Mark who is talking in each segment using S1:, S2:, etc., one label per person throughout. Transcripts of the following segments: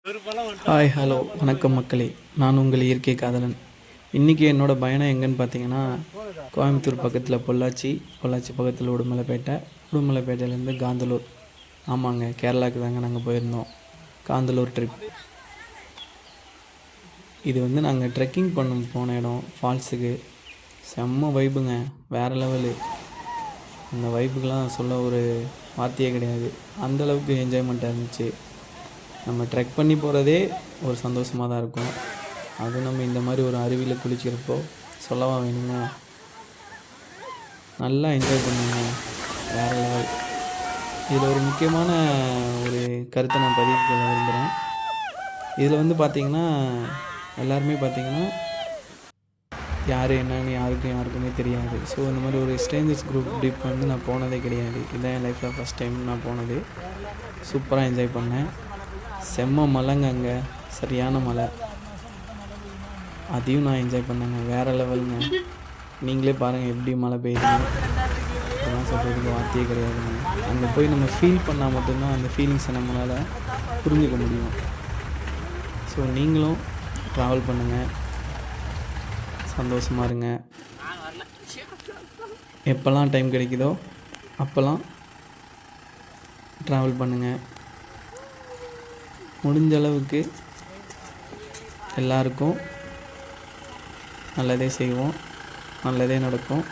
S1: Hi hello வணக்கம் மக்களே, நான் உங்கள் இயற்கை காதலன். இன்றைக்கி என்னோடய பயணம் எங்கேன்னு பார்த்தீங்கன்னா, கோயம்புத்தூர் பக்கத்தில் பொள்ளாச்சி பக்கத்தில் உடுமலைப்பேட்டையிலேருந்து காந்தலூர். ஆமாங்க, கேரளாவுக்கு தாங்க நாங்கள் போயிருந்தோம். காந்தலூர் ட்ரிப். இது வந்து நாங்கள் ட்ரெக்கிங் போன இடம். ஃபால்ஸுக்கு செம்ம வைப்புங்க, வேறு லெவலு. அந்த வைப்புக்கெலாம் சொல்ல ஒரு வார்த்தையே கிடையாது. அந்தளவுக்கு என்ஜாய்மெண்ட்டாக இருந்துச்சு. நம்ம ட்ரெக் பண்ணி போகிறதே ஒரு சந்தோஷமாக தான் இருக்கும். அதுவும் நம்ம இந்த மாதிரி ஒரு அருவியில் குளிக்கிறப்போ சொல்லவா வேணுங்க. நல்லா என்ஜாய் பண்ணுங்க, வேறு லெவல். இதில் ஒரு முக்கியமான ஒரு கருத்தை நான் பதிவு பண்ண விரும்புகிறேன். இதில் வந்து பார்த்திங்கன்னா எல்லாருமே பார்த்திங்கன்னா யார் என்னன்னு யாருக்குமே தெரியாது. ஸோ இந்த மாதிரி ஒரு ஸ்ட்ரேஞ்சர்ஸ் குரூப் ட்ரிப் வந்து நான் போனதே கிடையாது. இதுதான் என் லைஃப்பில் ஃபஸ்ட் டைம் நான் போனது. சூப்பராக என்ஜாய் பண்ணேன். செம்ம மழைங்க, அங்கே சரியான மழை. அதையும் நான் என்ஜாய் பண்ணேங்க, வேறு லெவலுங்க. நீங்களே பாருங்கள் எப்படி மழை பெய்யுது. அதெல்லாம் சொல்கிறதுக்கு வார்த்தையே கிடையாதுங்க. அங்கே போய் நம்ம ஃபீல் பண்ணால் மட்டும்தான் அந்த ஃபீலிங்ஸை நம்மளால் புரிஞ்சுக்க முடியும். ஸோ நீங்களும் ட்ராவல் பண்ணுங்கள், சந்தோஷமாக இருங்க. எப்போல்லாம் டைம் கிடைக்குதோ அப்போல்லாம் ட்ராவல் பண்ணுங்கள். முடிஞ்ச அளவுக்கு எல்லாருக்கும் நல்லதே செய்வோம், நல்லதே நடக்கும்.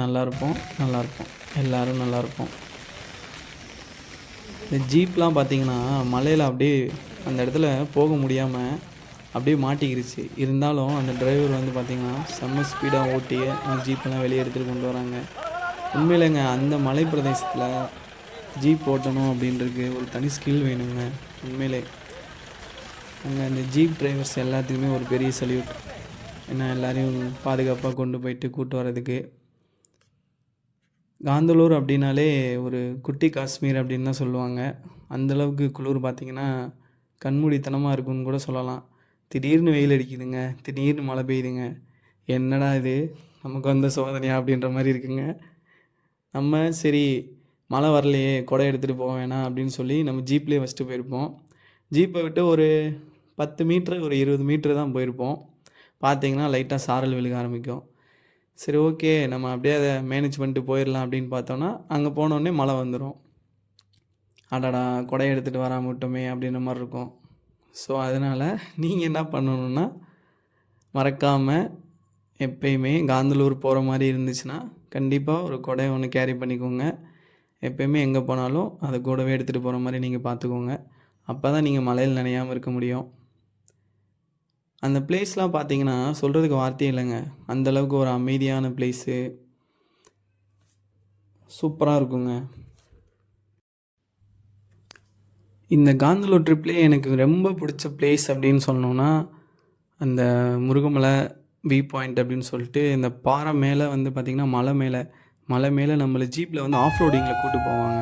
S1: நல்லா இருப்போம். எல்லோரும் நல்லாயிருப்போம். இந்த ஜீப்லாம் பார்த்திங்கன்னா மலையில் அப்படியே அந்த இடத்துல போக முடியாமல் அப்படியே மாட்டிக்கிருச்சு. இருந்தாலும் அந்த டிரைவர் வந்து பார்த்திங்கன்னா செம்ம ஸ்பீடாக ஓட்டி அந்த ஜீப்பெல்லாம் வெளியே எடுத்துகிட்டு கொண்டு வராங்க. உண்மையிலேங்க அந்த மலை பிரதேசத்தில் ஜீப் ஓட்டணும் அப்படின்றது ஒரு தனி ஸ்கில் வேணுங்க. உண்மையிலே அங்கே அந்த ஜீப் டிரைவர்ஸ் எல்லாத்துக்குமே ஒரு பெரிய சல்யூட். ஏன்னா எல்லாரையும் பாதுகாப்பாக கொண்டு போயிட்டு கூட்டு வரதுக்கு. காந்தலூர் அப்படின்னாலே ஒரு குட்டி காஷ்மீர் அப்படின்னு தான் சொல்லுவாங்க. அந்தளவுக்கு குளிர் பார்த்திங்கன்னா கண்மூடித்தனமாக இருக்குன்னு கூட சொல்லலாம். திடீர்னு வெயில் அடிக்குதுங்க, திடீர்னு மழை பெய்யுதுங்க. என்னடா இது நமக்கு வந்த சோதனையா அப்படின்ற மாதிரி இருக்குங்க. நம்ம சரி மழை வரலையே, குடை எடுத்துகிட்டு போக வேணாம் அப்படின்னு சொல்லி நம்ம ஜீப்லேயே வச்சுட்டு போயிருப்போம். ஜீப்பை விட்டு ஒரு 10 மீட்ரு ஒரு 20 மீட்ரு தான் போயிருப்போம். பார்த்திங்கன்னா லைட்டாக சாரல் விழுக ஆரம்பிக்கும். சரி ஓகே, நம்ம அப்படியே அதை மேனேஜ் பண்ணிட்டு போயிடலாம் அப்படின்னு பார்த்தோன்னா அங்கே போனோடனே மழை வந்துடும். அடடா, குடை எடுத்துகிட்டு வராமல் விட்டோமே அப்படின்ற மாதிரி இருக்கும். ஸோ அதனால் நீங்கள் என்ன பண்ணணுன்னா, மறக்காமல் எப்பயுமே காந்தலூர் போகிற மாதிரி இருந்துச்சுன்னா கண்டிப்பாக ஒரு குடை ஒன்று கேரி பண்ணிக்கோங்க. எப்போயுமே எங்கே போனாலும் அதை கூடவே எடுத்துகிட்டு போகிற மாதிரி நீங்கள் பார்த்துக்கோங்க. அப்போ தான் நீங்கள் மழையில் நனையாமல் இருக்க முடியும். அந்த பிளேஸ்லாம் பார்த்தீங்கன்னா சொல்கிறதுக்கு வார்த்தையே இல்லைங்க. அந்தளவுக்கு ஒரு அமைதியான பிளேஸு, சூப்பராக இருக்குங்க. இந்த காந்தலூர் ட்ரிப்லேயே எனக்கு ரொம்ப பிடிச்ச பிளேஸ் அப்படின்னு சொன்னோன்னா, அந்த முருகமலை வியூ பாயிண்ட் அப்படின்னு சொல்லிட்டு இந்த பாறை மேலே வந்து பார்த்திங்கன்னா மலை மேலே நம்மளை ஜீப்பில் வந்து ஆஃப் ரோடிங்கில் கூப்பிட்டு போவாங்க.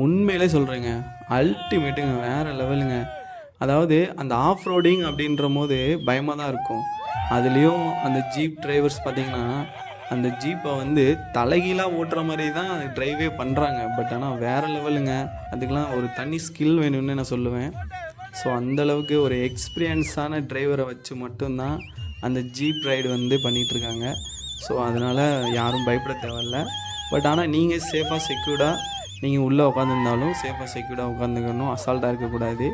S1: உண்மையிலே சொல்கிறேங்க, அல்டிமேட்டுங்க, வேறு லெவலுங்க. அதாவது அந்த ஆஃப் ரோடிங் அப்படின்ற போது பயமாக தான் இருக்கும். அதுலேயும் அந்த ஜீப் டிரைவர்ஸ் பார்த்திங்கன்னா அந்த ஜீப்பை வந்து தலைகீழாக ஓட்டுற மாதிரி தான் ட்ரைவே பண்ணுறாங்க. பட் ஆனால் வேறு லெவலுங்க. அதுக்கெலாம் ஒரு தனி ஸ்கில் வேணும்னு நான் சொல்லுவேன். ஸோ அந்தளவுக்கு ஒரு எக்ஸ்பீரியன்ஸான டிரைவரை வச்சு மட்டும்தான் அந்த ஜீப் ரைடு வந்து பண்ணிகிட்ருக்காங்க. ஸோ அதனால் யாரும் பயப்பட தேவையில்ல. பட் ஆனால் நீங்கள் சேஃபாக செக்யூர்டாக நீங்கள் உள்ளே உட்காந்துருந்தாலும் சேஃபாக செக்யூர்டாக உட்காந்துக்கணும், அசால்ட்டாக இருக்கக்கூடாது.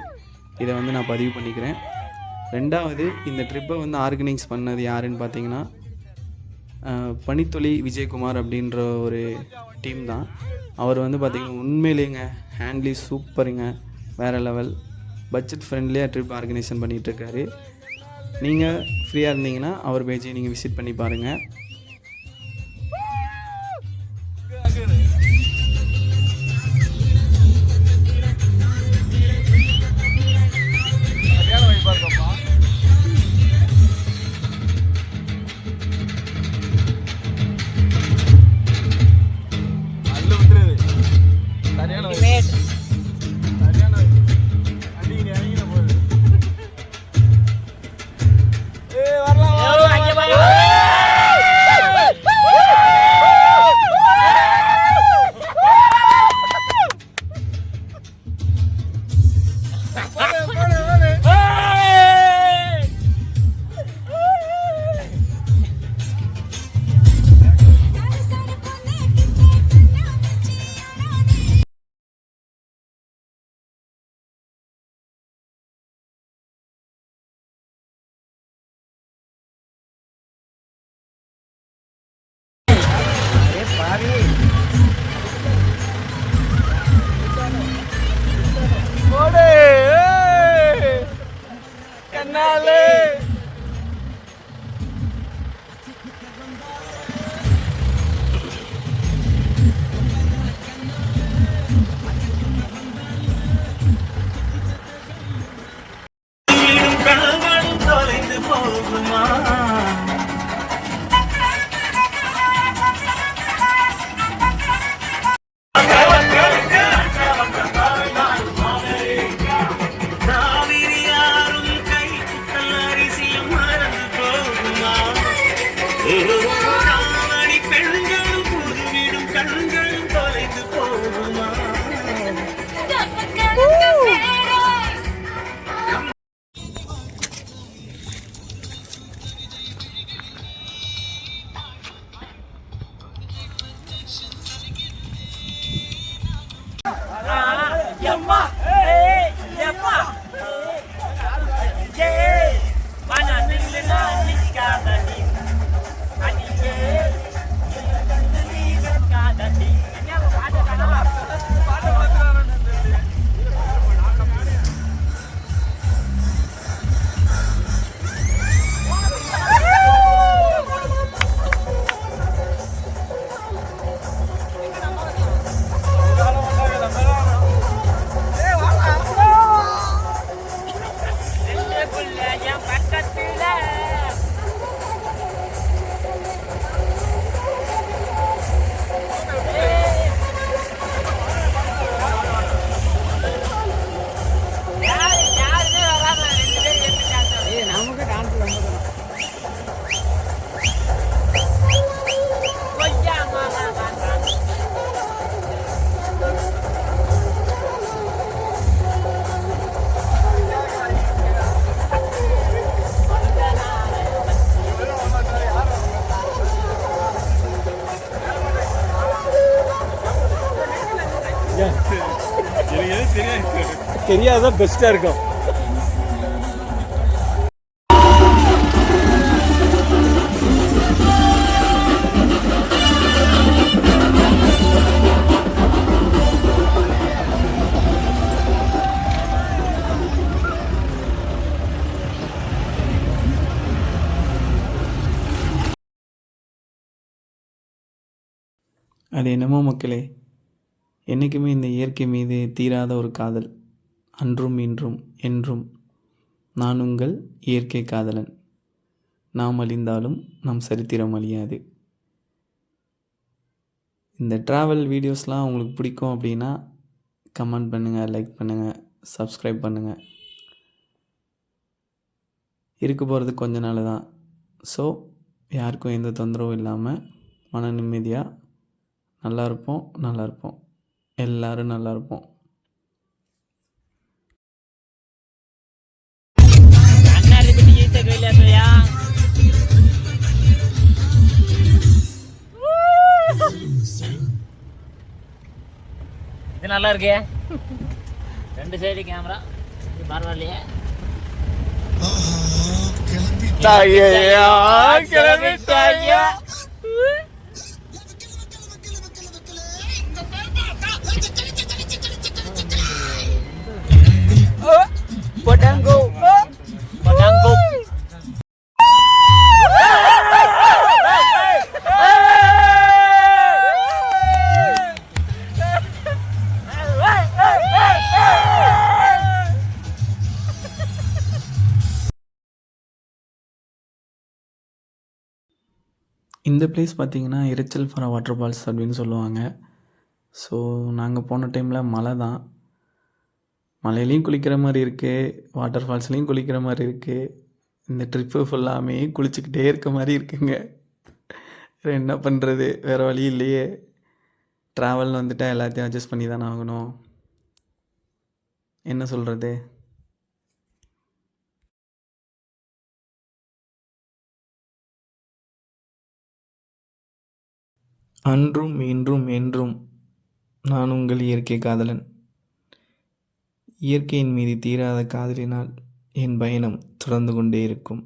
S1: இதை வந்து நான் பதிவு பண்ணிக்கிறேன். ரெண்டாவது, இந்த ட்ரிப்பை வந்து ஆர்கனைஸ் பண்ணது யாருன்னு பார்த்தீங்கன்னா பனித்துளி விஜயகுமார் அப்படின்ற ஒரு டீம் தான். அவர் வந்து பார்த்திங்கன்னா உண்மையிலேங்க ஹேண்ட்லி சூப்பருங்க, வேறு லெவல். பட்ஜெட் ஃப்ரெண்ட்லியாக ட்ரிப் ஆர்கனைசேஷன் பண்ணிகிட்ருக்காரு. நீங்கள் ஃப்ரீயாக இருந்தீங்கன்னா அவர் பேஜை நீங்கள் விசிட் பண்ணி பாருங்கள்.
S2: தெரியாதான் பெஸ்ட்டாக இருக்கும்.
S1: அது என்னமோ மக்களே, என்றைக்குமே இந்த இயற்கை மீது தீராத ஒரு காதல். அன்றும் இன்றும் என்றும் நான் உங்கள் இயற்கை காதலன். நாம் அழிந்தாலும் நம் சரித்திரம் அழியாது. இந்த ட்ராவல் வீடியோஸ்லாம் உங்களுக்கு பிடிக்கும் அப்படின்னா கமெண்ட் பண்ணுங்கள், லைக் பண்ணுங்கள், சப்ஸ்கிரைப் பண்ணுங்கள். இருக்க போகிறது கொஞ்ச நாள் தான். ஸோ யாருக்கும் எந்த தொந்தரவும் இல்லாமல் மன நிம்மதியாக நல்லா இருப்போம். எல்லோரும் நல்லா இருப்போம்.
S3: இது நல்லா இருக்கே, 2 சைடு கேமரா, பரவாயில்லையே. கிளம்பிட்டாயா Podango.
S1: இந்த பிளேஸ் பார்த்திங்கன்னா இரைச்சல் ஃபார் வாட்டர் ஃபால்ஸ் அப்படின்னு சொல்லுவாங்க. ஸோ நாங்கள் போன டைமில் மழை தான். மலையிலையும் குளிக்கிற மாதிரி இருக்குது, வாட்டர் ஃபால்ஸ்லேயும் குளிக்கிற மாதிரி இருக்குது. இந்த ட்ரிப்பு ஃபுல்லாமே குளிச்சுக்கிட்டே இருக்க மாதிரி இருக்குங்க. வேறு என்ன பண்ணுறது, வேறு வழி இல்லையே. ட்ராவல்னு வந்துட்டால் எல்லாத்தையும் அட்ஜஸ்ட் பண்ணி தானே ஆகணும். என்ன சொல்கிறது. அன்றும் இன்றும் என்றும் நான் உங்கள் இயற்கை காதலன். இயற்கையின் மீது தீராத காதலினால் என் பயணம் தொடர்ந்து கொண்டே இருக்கும்.